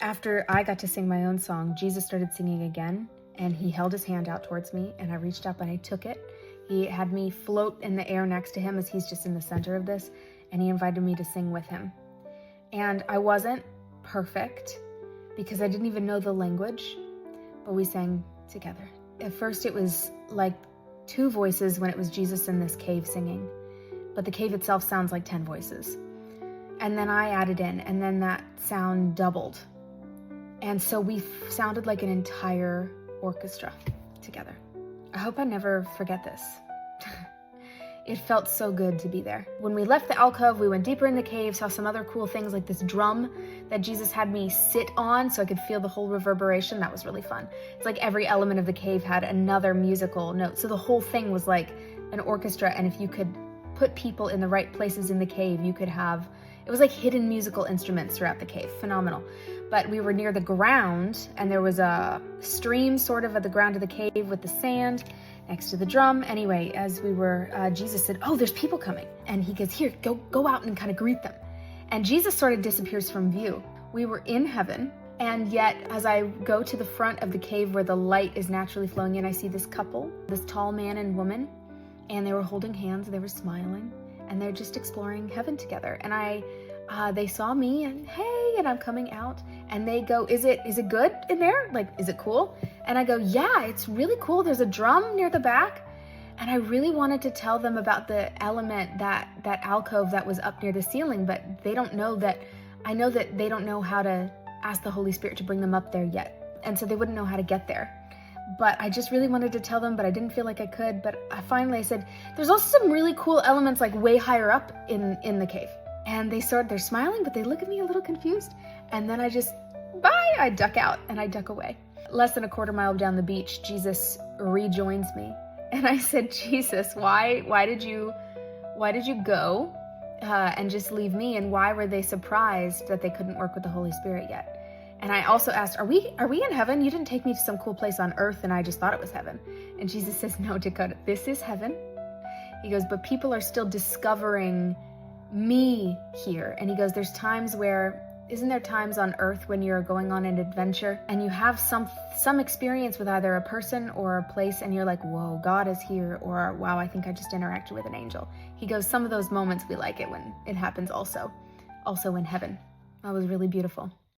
After I got to sing my own song, Jesus started singing again, and he held his hand out towards me, and I reached up and I took it. He had me float in the air next to him as he's just in the center of this, and he invited me to sing with him. And I wasn't perfect because I didn't even know the language, but we sang together. At first it was like two voices when it was Jesus in this cave singing, but the cave itself sounds like 10 voices. And then I added in, and then that sound doubled. And so we sounded like an entire orchestra together. I hope I never forget this. It felt so good to be there. When we left the alcove, we went deeper in the cave, saw some other cool things like this drum that Jesus had me sit on so I could feel the whole reverberation. That was really fun. It's like every element of the cave had another musical note. So the whole thing was like an orchestra, and if you could put people in the right places in the cave, you could have, it was like hidden musical instruments throughout the cave. Phenomenal. But we were near the ground, and there was a stream sort of at the ground of the cave with the sand next to the drum. Anyway, as we were, Jesus said, "Oh, there's people coming." And he goes, "Here, go out and kind of greet them." And Jesus sort of disappears from view. We were in heaven, and yet as I go to the front of the cave where the light is naturally flowing in, I see this couple, this tall man and woman, and they were holding hands, they were smiling, and they're just exploring heaven together. And they saw me, and hey, and I'm coming out, and they go, is it good in there? Like, is it cool? And I go, yeah, it's really cool. There's a drum near the back. And I really wanted to tell them about the element, that alcove that was up near the ceiling, but they don't know that. I know that they don't know how to ask the Holy Spirit to bring them up there yet. And so they wouldn't know how to get there. But I just really wanted to tell them, but I didn't feel like I could. But I finally said, there's also some really cool elements like way higher up in the cave. And they're smiling, but they look at me a little confused. And then I duck out and I duck away. Less than a quarter mile down the beach, Jesus rejoins me. And I said, Jesus, why did you go and just leave me? And why were they surprised that they couldn't work with the Holy Spirit yet? And I also asked, are we in heaven? You didn't take me to some cool place on earth and I just thought it was heaven. And Jesus says, no, Dakota, this is heaven. He goes, but people are still discovering me here. And he goes, there's times where, isn't there times on earth when you're going on an adventure and you have some experience with either a person or a place and you're like, whoa, God is here, or wow, I think I just interacted with an angel. He goes, some of those moments we like it when it happens also in heaven. That was really beautiful.